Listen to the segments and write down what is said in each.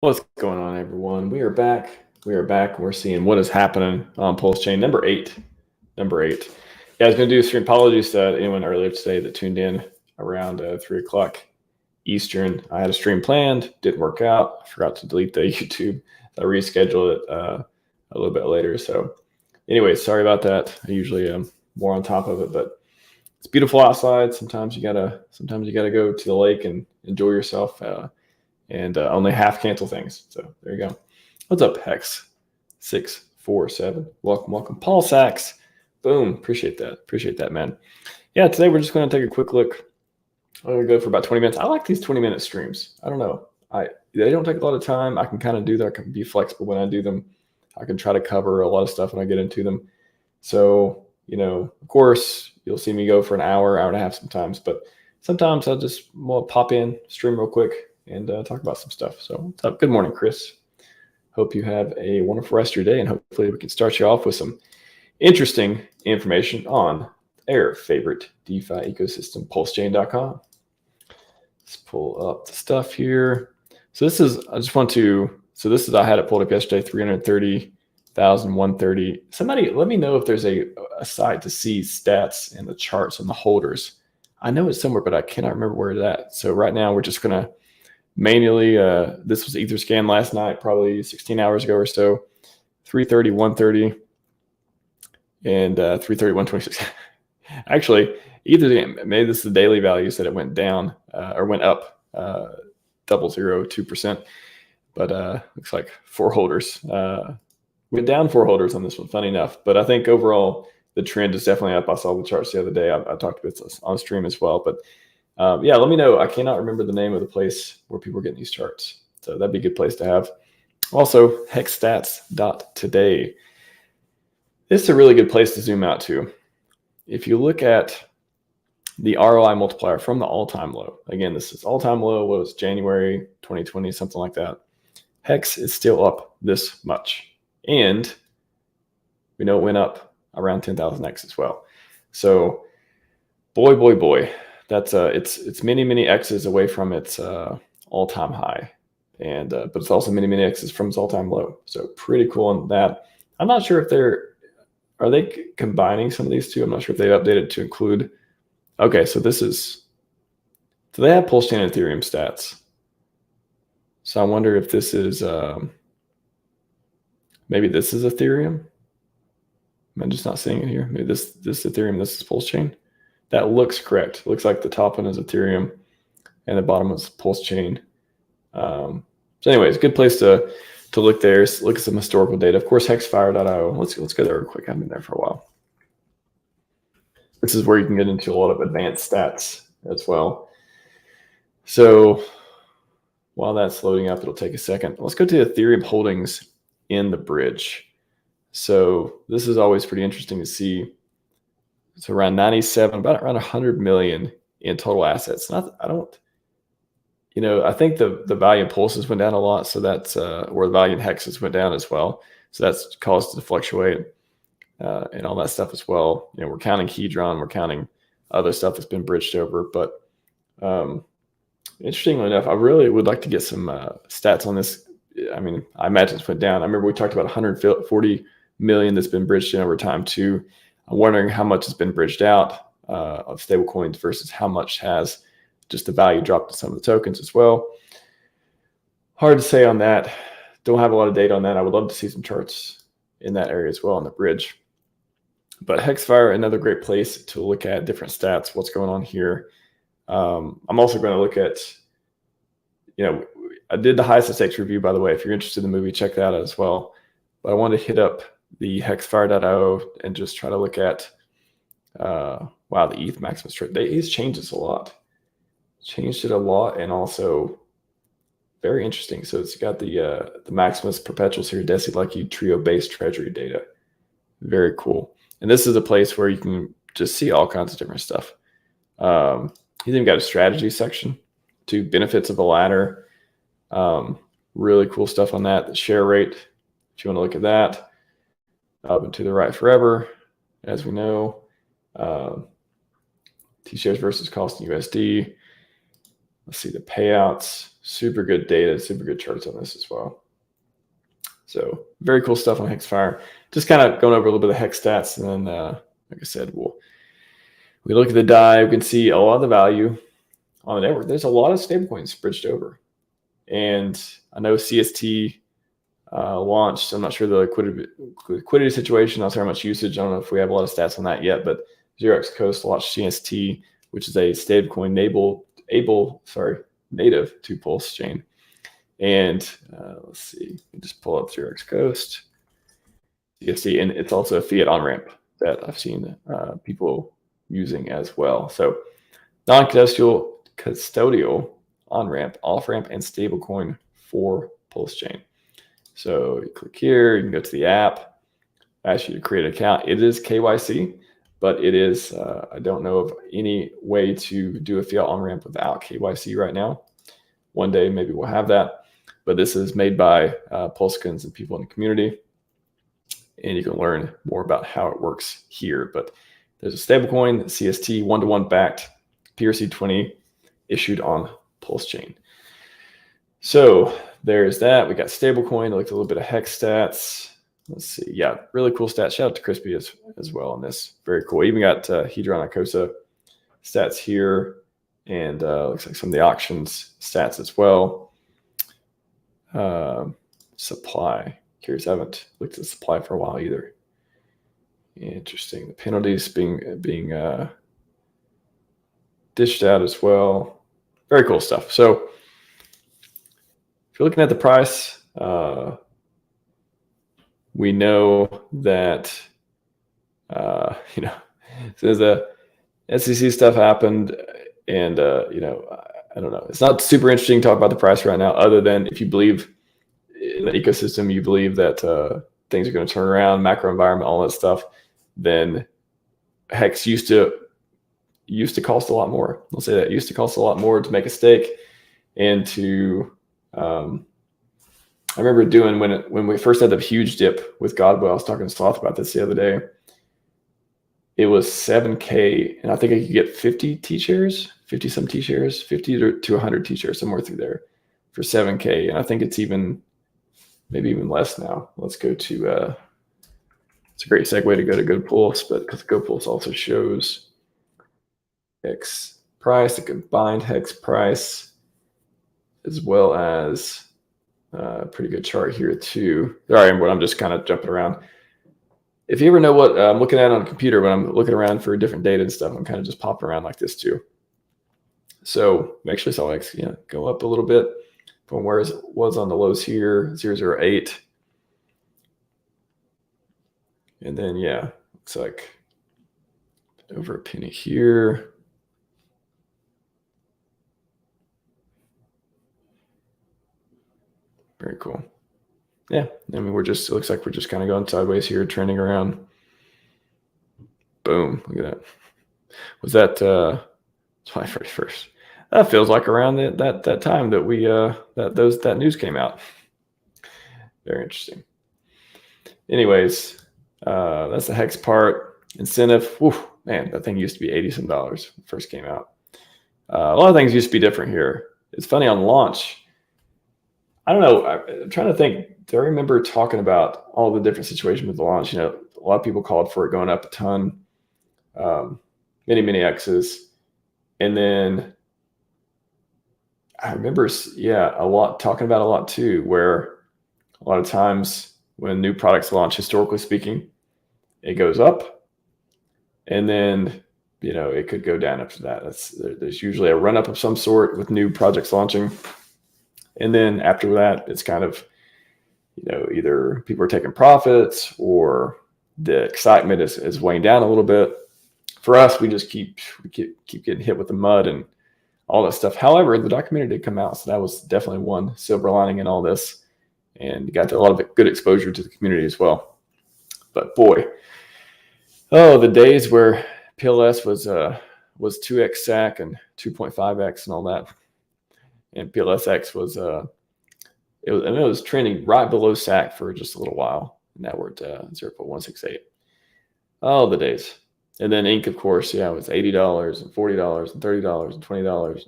What's going on, everyone? We are back. We are back. We're seeing what is happening on PulseChain. Number eight. Number eight. Yeah, I was going to do a stream. Apologies to anyone earlier today that tuned in around 3 o'clock Eastern. I had a stream planned. Didn't work out. I forgot to delete the YouTube. I rescheduled it a little bit later. So anyway, sorry about that. I usually am more on top of it, but it's beautiful outside. Sometimes you gotta go to the lake and enjoy yourself. And only half cancel things. So there you go. What's up, Hex 647? Welcome. PulseX. Boom. Appreciate that, man. Yeah, today we're just going to take a quick look. I'm going to go for about 20 minutes. I like these 20-minute streams. I don't know. They don't take a lot of time. I can kind of do that. I can be flexible when I do them. I can try to cover a lot of stuff when I get into them. So, of course, you'll see me go for an hour and a half sometimes, but sometimes I'll just pop in, stream real quick, and talk about some stuff. So what's up? Good morning, Chris. Hope you have a wonderful rest of your day, and hopefully we can start you off with some interesting information on our favorite DeFi ecosystem, PulseChain.com. Let's pull up the stuff here. So this is, I had it pulled up yesterday, 330,130. Somebody let me know if there's a site to see stats and the charts on the holders. I know it's somewhere, but I cannot remember where it's at. So right now we're just going to manually, this was Etherscan last night, probably 16 hours ago or so, 330, 130, and 330, 126. Actually, maybe this is the daily value, said it went down or went up 0.002%, but looks like four holders. Went down four holders on this one, funny enough. But I think overall, the trend is definitely up. I saw the charts the other day. I talked about this on stream as well, but yeah, let me know. I cannot remember the name of the place where people are getting these charts. So that'd be a good place to have. Also, hexstats.today. This is a really good place to zoom out to. If you look at the ROI multiplier from the all-time low, again, this is all-time low, what was January 2020, something like that. Hex is still up this much. And we know it went up around 10,000x as well. So boy. That's it's many X's away from its all-time high, and but it's also many X's from its all-time low. So pretty cool on that. I'm not sure if are they combining some of these two. I'm not sure if they've updated to include. Okay, so they have PulseChain and Ethereum stats. So I wonder if this is maybe this is Ethereum. Am I just not seeing it here? Maybe this Ethereum, this is PulseChain. That looks correct. It looks like the top one is Ethereum and the bottom is PulseChain. So anyways, good place to look there. Look at some historical data. Of course, hexfire.io. Let's go there real quick. I've been there for a while. This is where you can get into a lot of advanced stats as well. So while that's loading up, it'll take a second. Let's go to Ethereum holdings in the bridge. So this is always pretty interesting to see. It's around 97, about around 100 million in total assets. I think the value in pulses went down a lot. So that's or the value in hexes went down as well. So that's caused it to fluctuate and all that stuff as well. We're counting Hedron, we're counting other stuff that's been bridged over. But interestingly enough, I really would like to get some stats on this. I mean, I imagine it's went down. I remember we talked about 140 million that's been bridged in over time too. I'm wondering how much has been bridged out of stablecoins versus how much has just the value dropped in some of the tokens as well. Hard to say on that. Don't have a lot of data on that. I would love to see some charts in that area as well on the bridge. But Hexfire, another great place to look at different stats, what's going on here. I'm also going to look at, I did the highest stakes review, by the way. If you're interested in the movie, check that out as well. But I want to hit up the hexfire.io and just try to look at, the ETH Maximus trade. He's changed this a lot. Changed it a lot, and also very interesting. So it's got the Maximus perpetuals here, Desi Lucky trio-based treasury data. Very cool. And this is a place where you can just see all kinds of different stuff. He's even got a strategy section to benefits of the ladder. Really cool stuff on that. The share rate, if you want to look at that. Up and to the right forever, as we know. T-shares versus cost in USD. Let's see the payouts. Super good data, super good charts on this as well. So very cool stuff on Hexfire. Just kind of going over a little bit of Hex stats, and then like I said, we look at the DAI. We can see a lot of the value on the network. There's a lot of stablecoins bridged over, and I know CST launched. So I'm not sure the liquidity situation. Not sure how much usage. I don't know if we have a lot of stats on that yet, but 0x Coast launched CST, which is a stablecoin native to PulseChain. And let's see, just pull up 0x Coast, CST, and it's also a fiat on-ramp that I've seen people using as well. So non-custodial on-ramp, off-ramp, and stablecoin for PulseChain. So you click here, you can go to the app, ask you to create an account. It is KYC, but it is, I don't know of any way to do a fiat on-ramp without KYC right now. One day, maybe we'll have that, but this is made by Pulsecans and people in the community, and you can learn more about how it works here. But there's a stablecoin, CST, one-to-one backed, PRC20 issued on PulseChain. So there's that. We got stablecoin. I looked at a little bit of Hex stats. Let's see. Yeah, really cool stats. Shout out to Crispy as well on this. Very cool. Even got Hedron Icosa stats here, and looks like some of the auctions stats as well. Supply. Curious, I haven't looked at supply for a while either. Interesting. The penalties being dished out as well. Very cool stuff. So if you're looking at the price, we know that so there's a SEC stuff happened, and I don't know. It's not super interesting to talk about the price right now, other than if you believe in the ecosystem, you believe that things are going to turn around, macro environment, all that stuff, then Hex used to cost a lot more. I'll say that it used to cost a lot more to make a stake, and to I remember doing when we first had the huge dip with Godwell. I was talking to Sloth about this the other day. It was 7K, and I think I could get 50 T-shares, 50 some T-shares, 50 to 100 T-shares, somewhere through there for 7K. And I think it's maybe even less now. Let's go to, it's a great segue to go to GoPulse, but because GoPulse also shows Hex price, the combined Hex price, as well as a pretty good chart here too. Sorry, I'm just kind of jumping around. If you ever know what I'm looking at on a computer when I'm looking around for different data and stuff, I'm kind of just popping around like this too. So we actually saw X go up a little bit from where it was on the lows here, 0.008. And then, looks like over a penny here. Very cool. Yeah, I mean, it looks like we're just kind of going sideways here, trending around. Boom, look at that. Was that July 31st? That feels like around that time that we that news came out. Very interesting. Anyways, that's the Hex part. Incentive, whew, man, that thing used to be $80 some when it first came out. A lot of things used to be different here. It's funny, on launch, I don't know. I'm trying to think. Do I remember talking about all the different situations with the launch? A lot of people called for it going up a ton, many X's. And then I remember, talking about a lot too, where a lot of times when new products launch, historically speaking, it goes up, and then, it could go down after that. There's usually a run up of some sort with new projects launching. And then after that, it's kind of, either people are taking profits or the excitement is weighing down a little bit. For us, we just keep getting hit with the mud and all that stuff. However, the documentary did come out, so that was definitely one silver lining in all this, and got a lot of good exposure to the community as well. But boy, the days where PLS was 2x SAC and 2.5x and all that. And PLSX was it was trending right below SAC for just a little while, and now we're at 0.168. Oh, the days. And then Inc, of course, it was $80 and $40 and $30 and $20.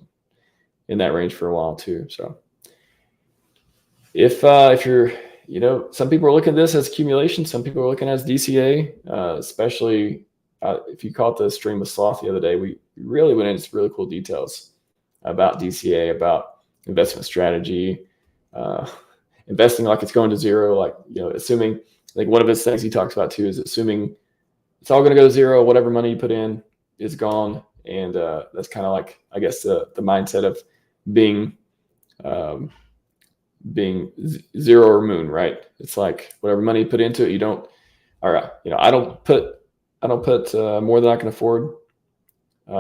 in that range for a while too. So if you're, some people are looking at this as accumulation, some people are looking as DCA, especially if you caught the stream with Sloth the other day, we really went into really cool details about DCA, about investment strategy, investing like it's going to zero, like, assuming, like one of his things he talks about too is assuming it's all going to go to zero, whatever money you put in is gone. And that's kind of like, I guess, the mindset of being zero or moon, right? It's like whatever money you put into it, you don't, or I don't put more than I can afford. I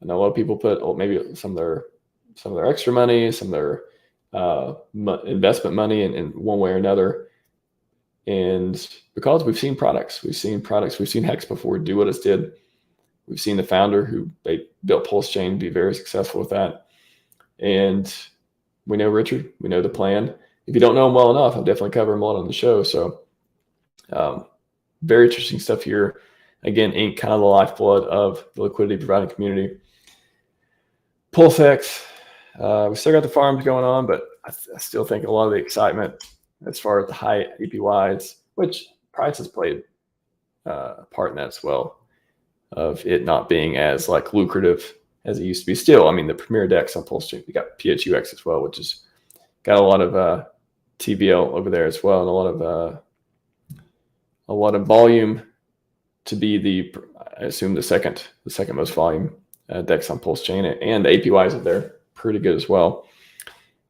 know a lot of people put maybe some of their extra money, some of their investment money in one way or another. And because we've seen Hex before do what it did. We've seen the founder who they built PulseChain be very successful with that. And we know Richard, we know the plan. If you don't know him well enough, I'll definitely cover him a lot on the show. So very interesting stuff here. Again, Inc. kind of the lifeblood of the liquidity providing community. PulseX, we still got the farms going on, but I still think a lot of the excitement as far as the high APYs, which price has played a part in that as well, of it not being as like lucrative as it used to be. Still, I mean, the premier DEX on PulseChain, we got PHUX as well, which has got a lot of TVL over there as well, and a lot of volume to be I assume the second most volume DEX on PulseChain, and the APYs are there pretty good as well.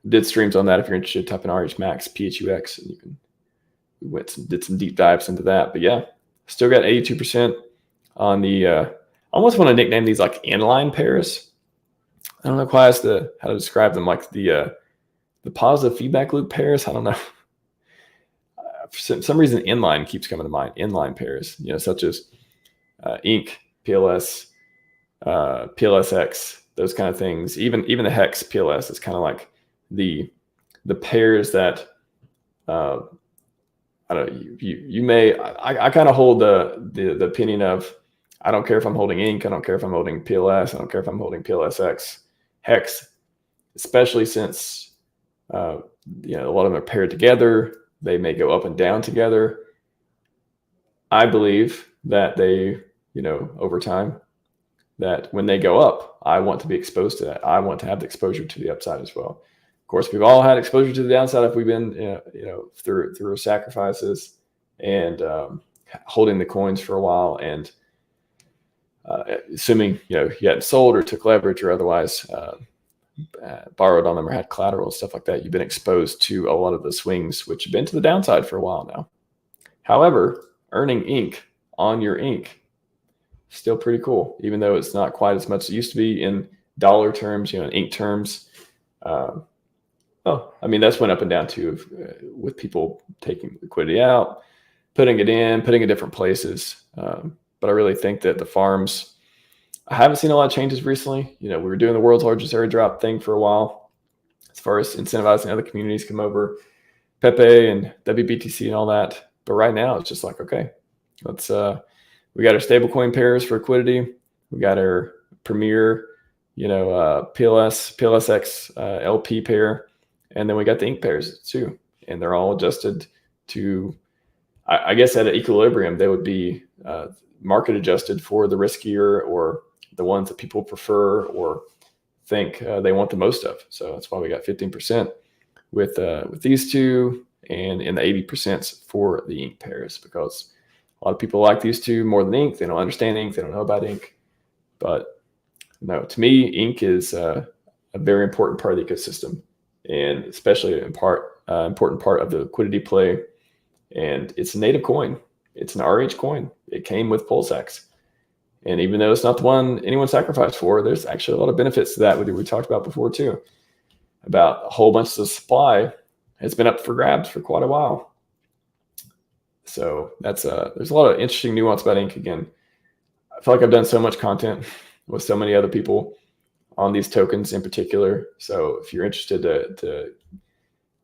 Did streams on that if you're interested. Type in RHMax PHUX, and did some deep dives into that. But yeah, still got 82% on the. I almost want to nickname these like inline pairs. I don't know quite how to describe them, like the positive feedback loop pairs. I don't know. For some reason, inline keeps coming to mind. Inline pairs, such as Inc, PLS, PLSX, those kind of things. Even the Hex PLS is kind of like the pairs that I don't know. You may. I kind of hold the opinion of I don't care if I'm holding Inc. I don't care if I'm holding PLS. I don't care if I'm holding PLSX, Hex, especially since a lot of them are paired together. They may go up and down together. I believe that they, over time, that when they go up, I want to be exposed to that. I want to have the exposure to the upside as well. Of course, we've all had exposure to the downside if we've been, through sacrifices and holding the coins for a while, and assuming you hadn't sold or took leverage or otherwise borrowed on them or had collateral and stuff like that, you've been exposed to a lot of the swings, which have been to the downside for a while now. However, earning Inc on your Inc still pretty cool, even though it's not quite as much as it used to be in dollar terms, in Inc terms. That's went up and down too, with people taking liquidity out, putting it in, putting it different places. But I really think that the farms, I haven't seen a lot of changes recently. We were doing the world's largest airdrop thing for a while, as far as incentivizing other communities to come over, Pepe and WBTC and all that. But right now it's just like, okay, let's, we got our stablecoin pairs for liquidity. We got our premier, PLSX LP pair. And then we got the Inc pairs too. And they're all adjusted to, I guess at an equilibrium, they would be market adjusted for the riskier or the ones that people prefer or think they want the most of. So that's why we got 15% with these two, and in the 80% for the Inc pairs, because a lot of people like these two more than Inc. They don't understand Inc. They don't know about Inc. But no, to me, Inc is a very important part of the ecosystem, and especially important part of the liquidity play. And it's a native coin. It's an RH coin. It came with PulseX. And even though it's not the one anyone sacrificed for, there's actually a lot of benefits to that, we talked about before too, about a whole bunch of the supply has been up for grabs for quite a while. So that's there's a lot of interesting nuance about Inc. Again, I feel like I've done so much content with so many other people on these tokens in particular. So if you're interested to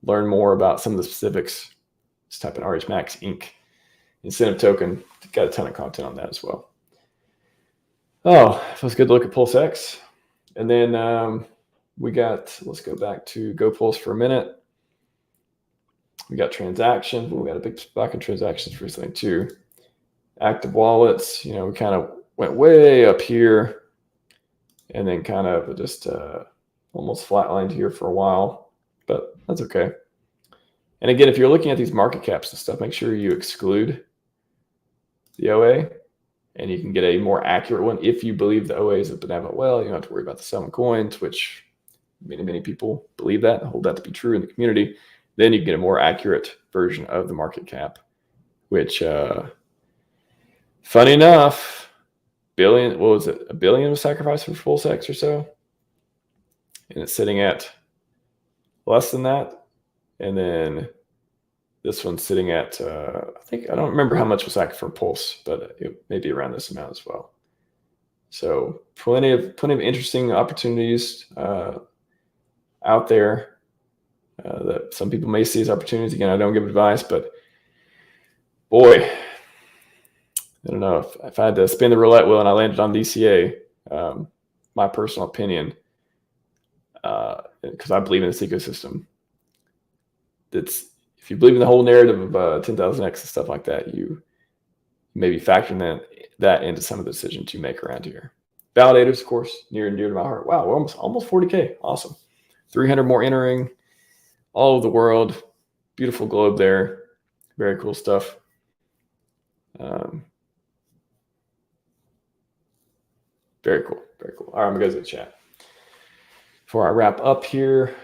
learn more about some of the specifics, just type in RHMax Inc. incentive token. Got a ton of content on that as well. Oh, it feels good to look at PulseX. And then let's go back to GoPulse for a minute. We got transactions. We got a big spike in transactions recently too. Active wallets, we kind of went way up here and then kind of just almost flatlined here for a while, but that's okay. And again, if you're looking at these market caps and stuff, make sure you exclude the OA and you can get a more accurate one. If you believe the OA is a benevolent well, you don't have to worry about the selling coins, which many people believe that and hold that to be true in the community. Then you get a more accurate version of the market cap, which, funny enough, $1 billion was sacrificed for PulseX or so. And it's sitting at less than that. And then this one's sitting at, I don't remember how much was sacrificed for Pulse, but it may be around this amount as well. So plenty of interesting opportunities out there. That some people may see as opportunities. Again, I don't give advice, but boy, I don't know if I had to spin the roulette wheel and I landed on DCA, my personal opinion, because I believe in this ecosystem. If you believe in the whole narrative of 10,000X and stuff like that, you maybe factor that into some of the decisions you make around here. Validators, of course, near and dear to my heart. Wow, we're almost 40K. Awesome. 300 more entering. All over the world, beautiful globe there, very cool stuff. Very cool. All right, I'm gonna go to the chat. Before I wrap up here,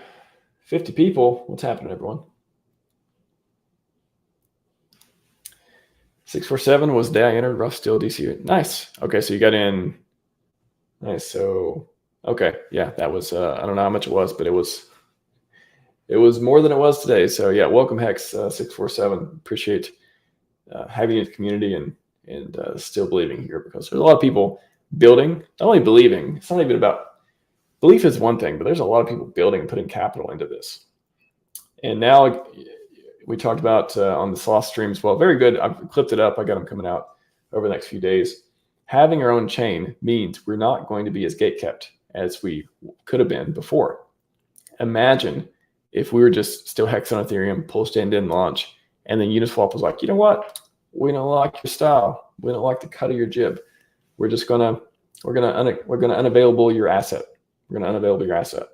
50 people. What's happening, everyone? 647 was the day I entered rough steel DC. Nice. Okay, so you got in. Nice. So okay, yeah, that was. I don't know how much it was, but it was more than it was today. So yeah, welcome Hex 647. Appreciate having you in the community and still believing here, because there's a lot of people building, not only believing. It's not even about belief is one thing, but there's a lot of people building and putting capital into this. And now we talked about on the Sloth stream as well. Very good. I've clipped it up. I got them coming out over the next few days. Having our own chain means we're not going to be as gatekept as we could have been before. Imagine if we were just still Hex on Ethereum, PulseChain didn't launch, and then Uniswap was like, you know what? We don't like your style. We don't like the cut of your jib. We're gonna unavailable your asset. We're gonna unavailable your asset.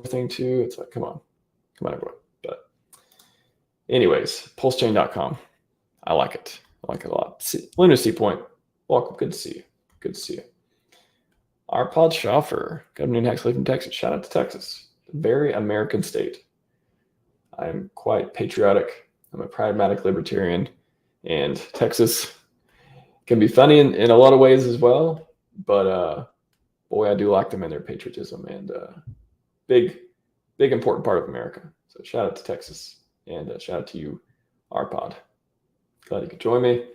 Thing too. It's like, come on, everyone. But anyways, PulseChain.com. I like it. I like it a lot. Lunacy Point. Welcome. Good to see you. Good to see you. Our pod Schaffer, got a new Hex live in Texas. Shout out to Texas. Very American state. I'm quite patriotic. I'm a pragmatic libertarian. And Texas can be funny in a lot of ways as well. But boy, I do like them and their patriotism, and big important part of America. So shout out to Texas, and shout out to you, our pod. Glad you could join me.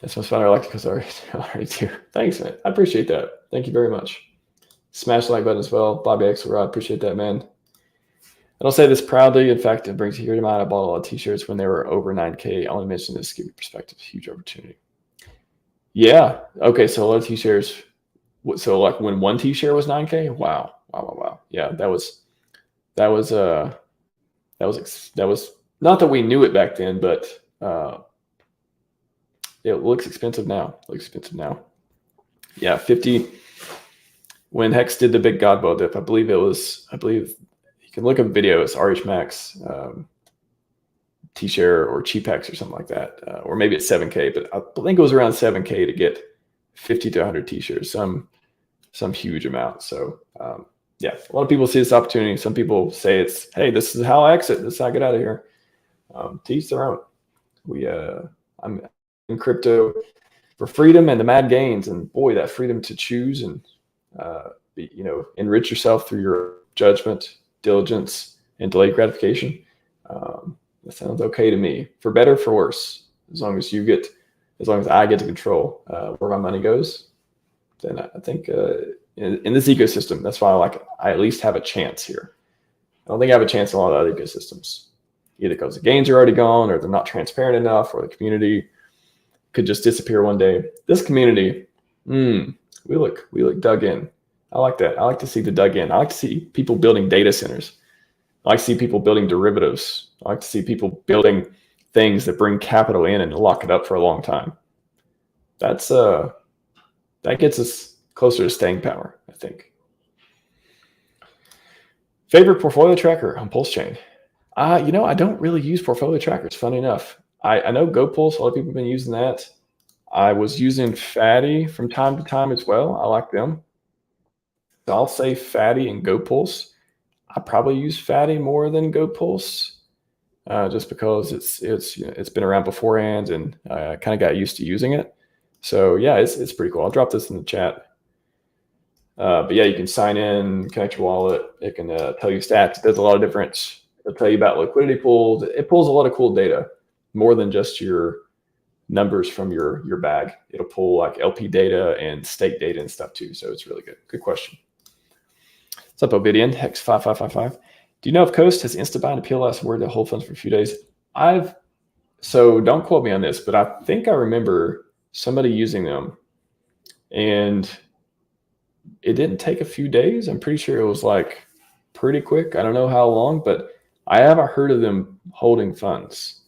That's most fun. I like it because I already do. Thanks, man. I appreciate that. Thank you very much. Smash the like button as well. Bobby Axelrod, I appreciate that, man. I don't say this proudly. In fact, it brings you here to mind. I bought a lot of t-shirts when they were over 9K. I only mentioned this to give you perspective. Huge opportunity. Yeah. Okay. So a lot of t-shirts. So like when one t-shirt was 9K. Wow. Yeah. That was not that we knew it back then, but it looks expensive now. Yeah. 50. When Hex did the big Godbow dip, I believe you can look up videos, RHMax, T-share or CheapX or something like that, or maybe it's 7K, but I think it was around 7K to get 50 to 100 T-shirts, some huge amount. So yeah, a lot of people see this opportunity. Some people say it's, hey, this is how I exit. This is how I get out of here. To each their own. I'm in crypto for freedom and the mad gains, and boy, that freedom to choose and enrich yourself through your judgment, diligence, and delayed gratification. That sounds okay to me, for better, for worse. As long as I get to control where my money goes, then I think in this ecosystem, that's why I at least have a chance here. I don't think I have a chance in a lot of other ecosystems, either because the gains are already gone, or they're not transparent enough, or the community could just disappear one day. This community, we look dug in. I like that. I like to see the dug in. I like to see people building data centers. I like to see people building derivatives. I like to see people building things that bring capital in and lock it up for a long time. That's that gets us closer to staying power, I think. Favorite portfolio tracker on PulseChain? I don't really use portfolio trackers, funny enough. I know GoPulse, a lot of people have been using that. I was using Fatty from time to time as well. I like them. So I'll say Fatty and GoPulse. I probably use Fatty more than GoPulse, just because it's been around beforehand and I kind of got used to using it. So yeah, it's pretty cool. I'll drop this in the chat. But yeah, you can sign in, connect your wallet. It can tell you stats. It does a lot of different. It'll tell you about liquidity pools. It pulls a lot of cool data, more than just your numbers from your bag. It'll pull like LP data and stake data and stuff too. So it's really good. Good question. What's up, Ovidian? Hex 5555. Do you know if Coast has Instabind and PLS where to hold funds for a few days? So don't quote me on this, but I think I remember somebody using them, and it didn't take a few days. I'm pretty sure it was like pretty quick. I don't know how long, but I haven't heard of them holding funds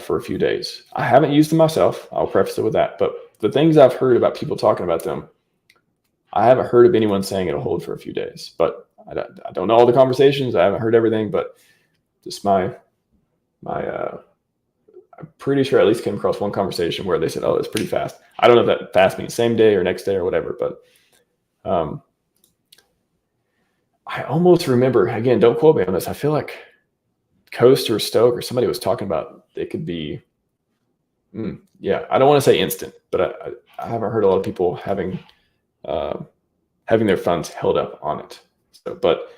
for a few days. I haven't used them myself. I'll preface it with that. But the things I've heard about people talking about them, I haven't heard of anyone saying it'll hold for a few days. But I don't know all the conversations. I haven't heard everything, but just I'm pretty sure I at least came across one conversation where they said, "Oh, it's pretty fast." I don't know if that fast means same day or next day or whatever, but I almost remember, again, don't quote me on this. I feel like Coast or Stoke or somebody was talking about it could be, yeah, I don't want to say instant, but I haven't heard a lot of people having their funds held up on it. So, but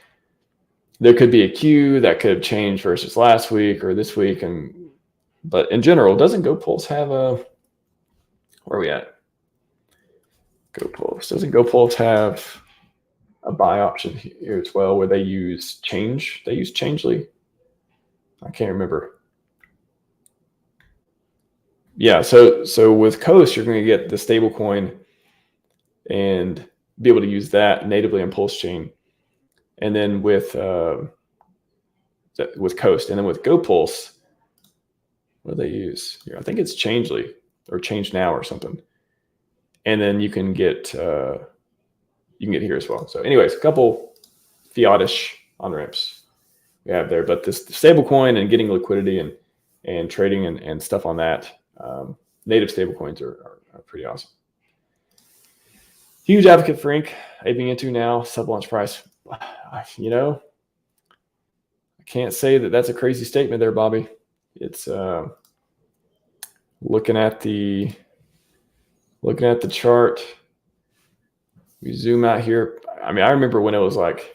there could be a queue that could have changed versus last week or this week. But in general, doesn't GoPulse have where are we at? GoPulse. Doesn't GoPulse have a buy option here as well where they use change? They use Changely. I can't remember. Yeah, so with Coast, you're going to get the stable coin and be able to use that natively on PulseChain. And then with Coast, and then with GoPulse, what do they use here? I think it's Changely or Change Now or something. And then you can get here as well. So anyways, a couple fiatish on-ramps we have there, but this stable coin and getting liquidity and trading and stuff on that, native stable coins are pretty awesome. Huge advocate for Inc. Aping into now, sub-launch price. I can't say that that's a crazy statement there, Bobby. It's looking at the chart. We zoom out here. I mean, I remember when it was like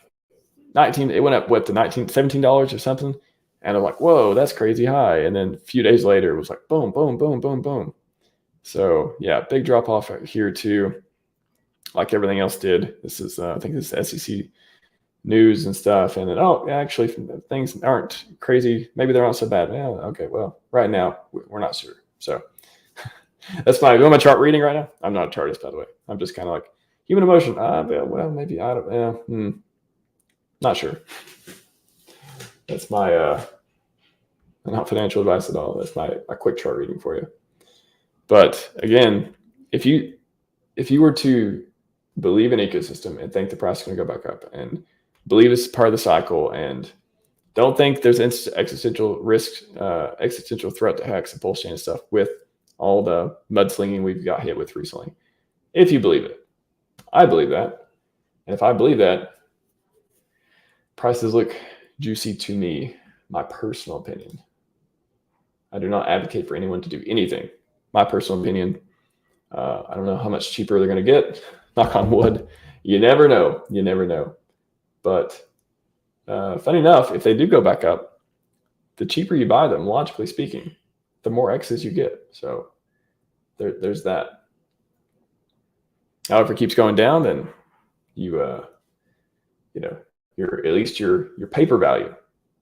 19, it went up to $17 or something. And I'm like, whoa, that's crazy high. And then a few days later, it was like boom, boom, boom, boom, boom. So yeah, big drop off here too, like everything else did. This is, I think this is SEC news and stuff. And then, actually things aren't crazy. Maybe they're not so bad. Yeah, okay, well, right now we're not sure. So that's my, you want my chart reading right now? I'm not a chartist, by the way. I'm just kind of like human emotion. Well, maybe I don't, not sure. That's my, not financial advice at all. That's my quick chart reading for you. But again, if you were to believe in ecosystem and think the price is going to go back up and believe it's part of the cycle and don't think there's existential risk, existential threat to Hex and PulseChain and stuff with all the mudslinging we've got hit with recently. If you believe it, I believe that. And if I believe that, prices look juicy to me, my personal opinion. I do not advocate for anyone to do anything. My personal opinion, I don't know how much cheaper they're going to get. Knock on wood. You never know. You never know. But funny enough, if they do go back up, the cheaper you buy them, logically speaking, the more X's you get. So there's that. However, if it keeps going down, then your at least your paper value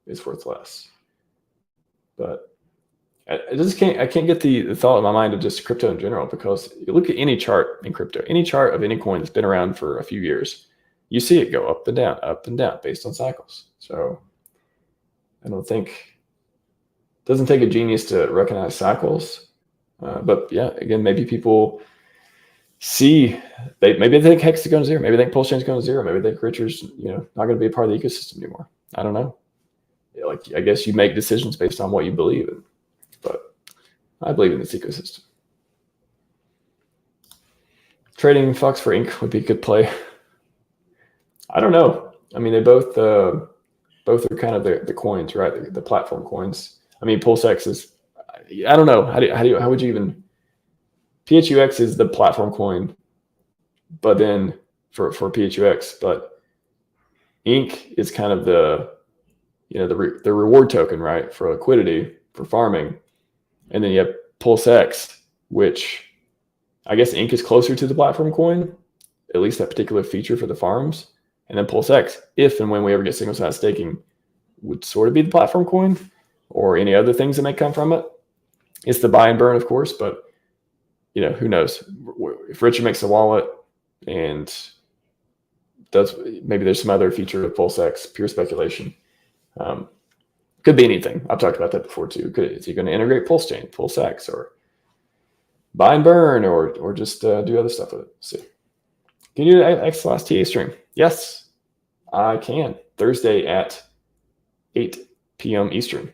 is worth less. But I can't get the thought in my mind of just crypto in general, because you look at any chart in crypto, any chart of any coin that's been around for a few years, you see it go up and down based on cycles. So I don't think, it doesn't take a genius to recognize cycles. But yeah, again, maybe people see, maybe they think Hex is going to zero. Maybe they think PulseChain is going to zero. Maybe they think Richard's, not going to be a part of the ecosystem anymore. I don't know. Like, I guess you make decisions based on what you believe in, but I believe in this ecosystem. Trading Fox for Ink would be a good play. I don't know. I mean, they both are kind of the coins, right? The platform coins. I mean, PulseX is, I don't know. How would you even, PHUX is the platform coin, but then for PHUX, but Ink is kind of the reward token, right? For liquidity, for farming. And then you have PulseX, which I guess Ink is closer to the platform coin, at least that particular feature for the farms. And then PulseX, if and when we ever get single side staking, would sort of be the platform coin, or any other things that may come from it. It's the buy and burn, of course, but who knows? If Richard makes a wallet and maybe there's some other feature of PulseX, pure speculation. Could be anything. I've talked about that before too. Is he going to integrate PulseChain, PulseX, or buy and burn, or just do other stuff with it? See. Can you do an XLSTA stream? Yes, I can. Thursday at 8 p.m. Eastern.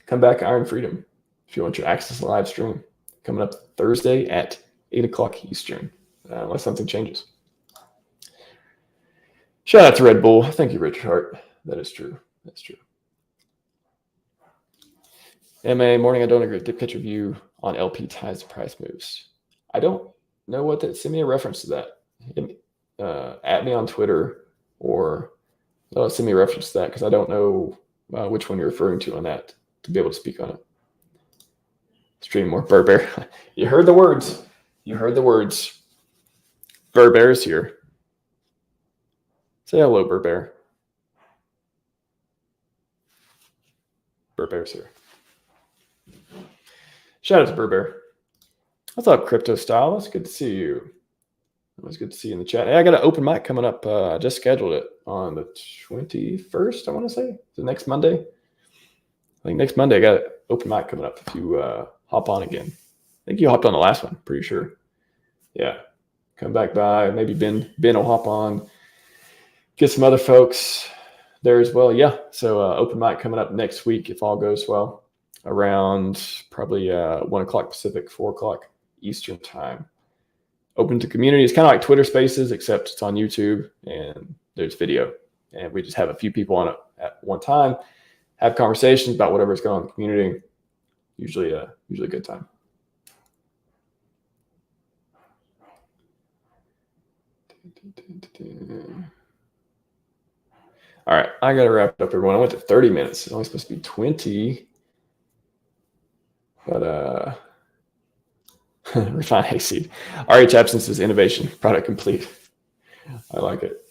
Come back, Iron Freedom, if you want your Access live stream. Coming up Thursday at 8 o'clock Eastern, unless something changes. Shout out to Red Bull. Thank you, Richard Hart. That is true. That's true. MA, morning. I don't agree with Dip Catcher view on LP ties to price moves. I don't know what that. Send me a reference to that. At me on Twitter, or send me a reference to that, because I don't know which one you're referring to on that to be able to speak on it. Stream more. Burr. You heard the words. You heard the words. Burr is here. Say hello, Burr. Burr is here. Shout out to Burr. What's up, Crypto Style? It's good to see you. It was good to see you in the chat. Hey, I got an open mic coming up. I just scheduled it on the 21st, I want to say. The next Monday. I think next Monday I got an open mic coming up if you hop on again. I think you hopped on the last one, pretty sure. Yeah. Come back by. Maybe Ben will hop on. Get some other folks there as well. Yeah. So open mic coming up next week if all goes well. Around probably 1 o'clock Pacific, 4 o'clock Eastern time. Open to community. It's kind of like Twitter Spaces, except it's on YouTube and there's video. And we just have a few people on it at one time, have conversations about whatever's going on in the community. Usually a good time. All right, I got to wrap it up, everyone. I went to 30 minutes. It's only supposed to be 20. But refine hayseed. RH absence is innovation. Product complete. I like it.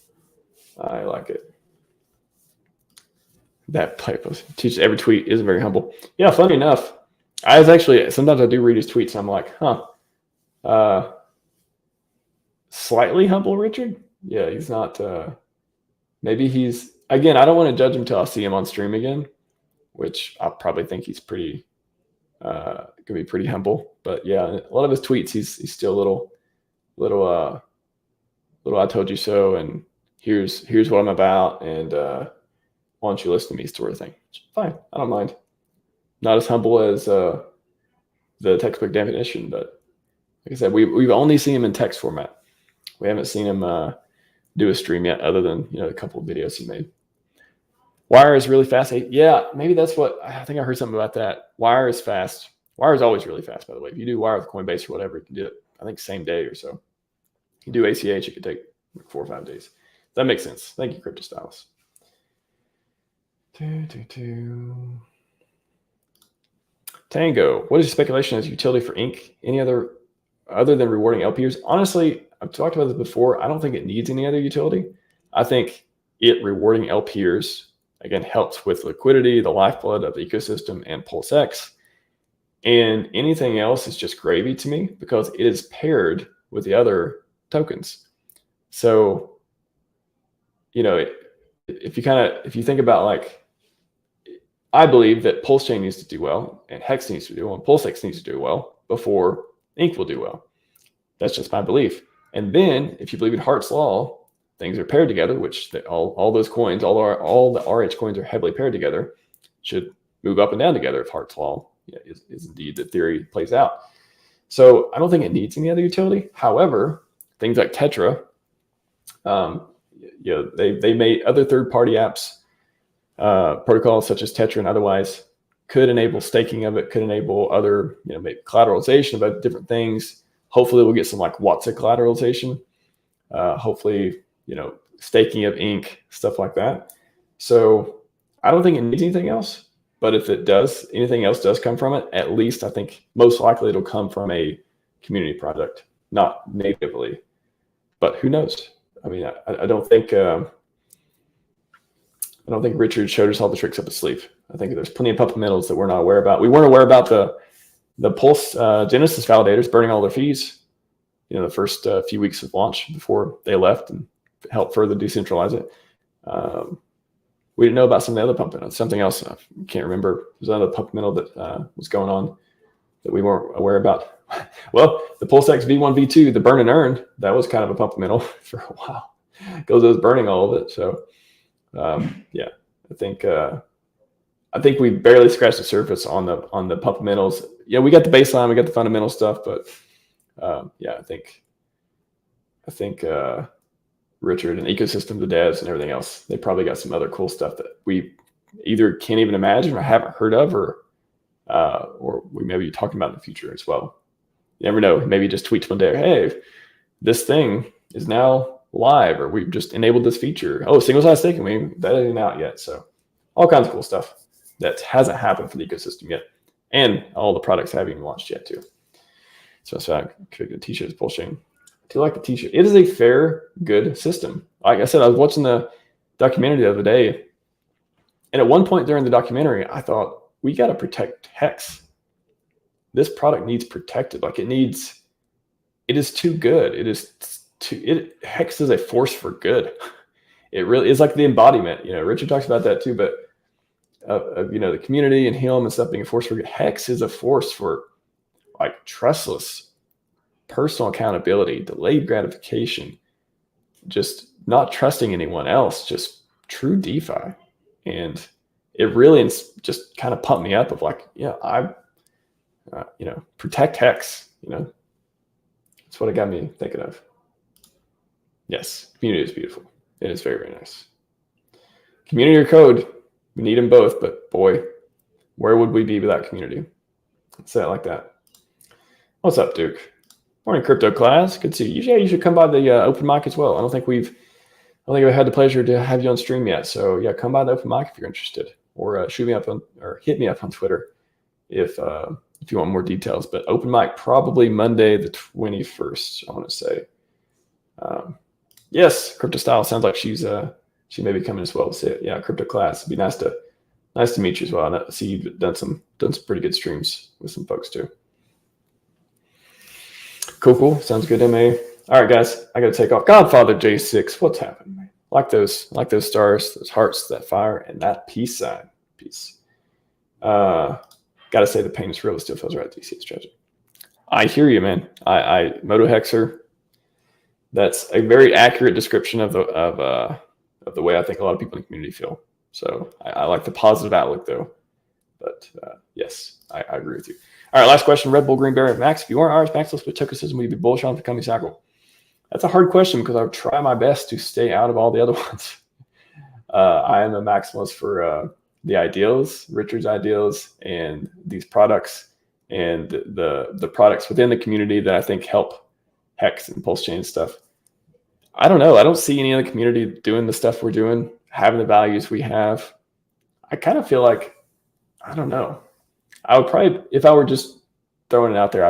That play post teaches every tweet isn't very humble. Yeah, funny enough, sometimes I do read his tweets and I'm like, slightly humble, Richard. Yeah, he's not. Maybe he's, again, I don't want to judge him until I see him on stream again, which I probably think he's pretty. Could be pretty humble, but yeah, a lot of his tweets, he's still a little I told you so, and here's what I'm about, and why don't you listen to me, sort of thing. Fine, I don't mind. Not as humble as the textbook definition, but like I said, we've only seen him in text format. We haven't seen him do a stream yet, other than a couple of videos he made. Wire is really fast. Yeah, maybe that's what I think. I heard something about that. Wire is fast. Wire is always really fast, by the way. If you do Wire with Coinbase or whatever, you can do it, I think, same day or so. You do ACH, it could take 4 or 5 days. That makes sense. Thank you, Crypto Stylus. Tango. What is your speculation as utility for Ink? Any other than rewarding LPers? Honestly, I've talked about this before. I don't think it needs any other utility. I think it rewarding LPers, again, helps with liquidity, the lifeblood of the ecosystem, and PulseX. And anything else is just gravy to me because it is paired with the other tokens. So, if you think about like, I believe that PulseChain needs to do well and Hex needs to do well and PulseX needs to do well before Ink will do well. That's just my belief. And then if you believe in Hart's Law, things are paired together, which all those coins, all the RH coins are heavily paired together, should move up and down together if Hart's Law is indeed the theory plays out. So I don't think it needs any other utility. However, things like Tetra, they made other third-party apps, protocols such as Tetra and otherwise could enable staking of it, could enable other, maybe collateralization about different things. Hopefully we'll get some like WhatsApp collateralization. Hopefully, staking of ink, stuff like that. So I don't think it needs anything else, but if it does, anything else does come from it, at least I think most likely it'll come from a community project, not natively, but who knows? I mean, I don't think Richard showed us all the tricks up his sleeve. I think there's plenty of fundamentals that we're not aware about. We weren't aware about the Pulse Genesis validators burning all their fees, the first few weeks of launch before they left and helped further decentralize it. We didn't know about some of the other pump minnows. Something else, I can't remember. There's another pump minnow that was going on that we weren't aware about. Well, the PulseX V1, V2, the burn and earn, that was kind of a pump minnow for a while because it was burning all of it. So, yeah, I think we barely scratched the surface on the fundamentals. Yeah, we got the baseline, we got the fundamental stuff, but yeah, I think Richard and ecosystem, the devs and everything else, they probably got some other cool stuff that we either can't even imagine or haven't heard of, or we may be talking about in the future as well. You never know. Maybe just tweet one day, hey, this thing is now live, or we've just enabled this feature. Oh, single side staking, that isn't out yet. So all kinds of cool stuff that hasn't happened for the ecosystem yet. And all the products haven't even launched yet too. So I created a t-shirt as PulseChain. I do like the t-shirt. It is a fair, good system. Like I said, I was watching the documentary the other day. And at one point during the documentary, I thought, we got to protect Hex. This product needs protected. Like it is too good. Hex is a force for good. It really is like the embodiment. Richard talks about that too, but the community and him and stuff being a force for good. Hex is a force for like trustless personal accountability, delayed gratification, just not trusting anyone else, just true DeFi. And it really just kind of pumped me up of like, yeah, protect Hex, that's what it got me thinking of. Yes, community is beautiful. It is very, very nice. Community or code, we need them both, but boy, where would we be without community? Let's say it like that. What's up, Duke? Morning, crypto class. Good to see you. Yeah, you should come by the open mic as well. I don't think I've had the pleasure to have you on stream yet. So yeah, come by the open mic if you're interested, or shoot me up or hit me up on Twitter if you want more details. But open mic probably Monday the 21st. I want to say. Yes, crypto style sounds like she may be coming as well. So yeah, crypto class. It'd be nice to meet you as well. And I see you've done some pretty good streams with some folks too. Cool. Sounds good, MA. All right, guys, I got to take off. Godfather J6, what's happening, man? Like those stars, those hearts, that fire, and that peace sign. Peace. Got to say the pain is real. It still feels right. DC, it's tragic. I hear you, man. Moto Hexer. That's a very accurate description of the way I think a lot of people in the community feel. So I like the positive outlook, though. But yes, I agree with you. All right, last question. Red Bull, Green Bear, Max. If you weren't RHMax, let's put token system. Would you be bullish on the coming cycle? That's a hard question because I would try my best to stay out of all the other ones. I am a maximalist for the ideals, Richard's ideals, and these products, and the products within the community that I think help Hex and PulseChain stuff. I don't know. I don't see any other community doing the stuff we're doing, having the values we have. I kind of feel like, I don't know. I would probably, if I were just throwing it out there, I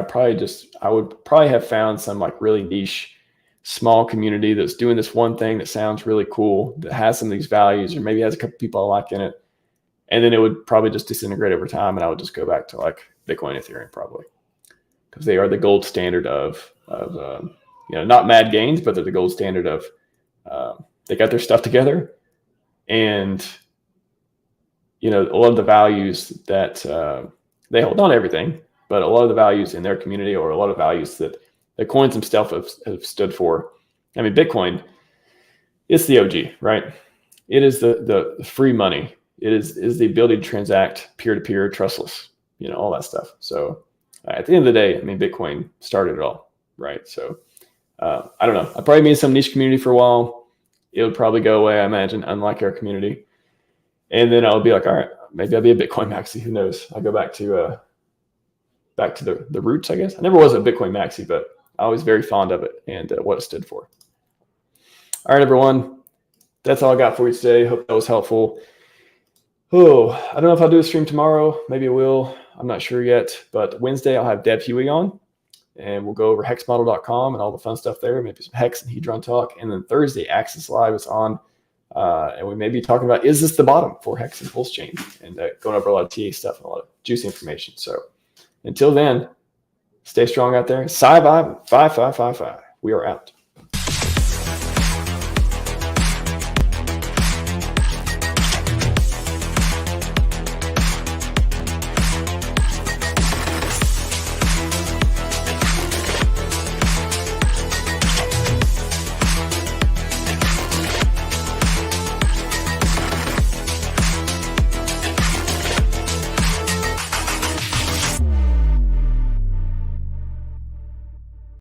would probably have found some like really niche, small community that's doing this one thing that sounds really cool, that has some of these values, or maybe has a couple people I like in it. And then it would probably just disintegrate over time, and I would just go back to like Bitcoin, Ethereum, probably, because they are the gold standard of not mad gains, but they're the gold standard of they got their stuff together, and a lot of the values that they hold, not everything, but a lot of the values in their community, or a lot of values that the coins themselves have stood for. I mean, Bitcoin, it's the OG, right? It is the free money. It is the ability to transact peer-to-peer, trustless, all that stuff. So at the end of the day, I mean, Bitcoin started it all, right? So I don't know. I probably made some niche community for a while. It would probably go away, I imagine, unlike our community. And then I'll be like, all right, maybe I'll be a Bitcoin Maxi. Who knows? I'll go back to the roots, I guess. I never was a Bitcoin Maxi, but I was very fond of it and what it stood for. All right, everyone. That's all I got for you today. Hope that was helpful. Oh, I don't know if I'll do a stream tomorrow. Maybe I will. I'm not sure yet. But Wednesday, I'll have Deb Huey on, and we'll go over hexmodel.com and all the fun stuff there. Maybe some Hex and Hedron talk. And then Thursday, Access Live is on. And we may be talking about, is this the bottom for Hex and PulseChain? And going over a lot of TA stuff and a lot of juicy information. So until then, stay strong out there. Scivive 5555. We are out.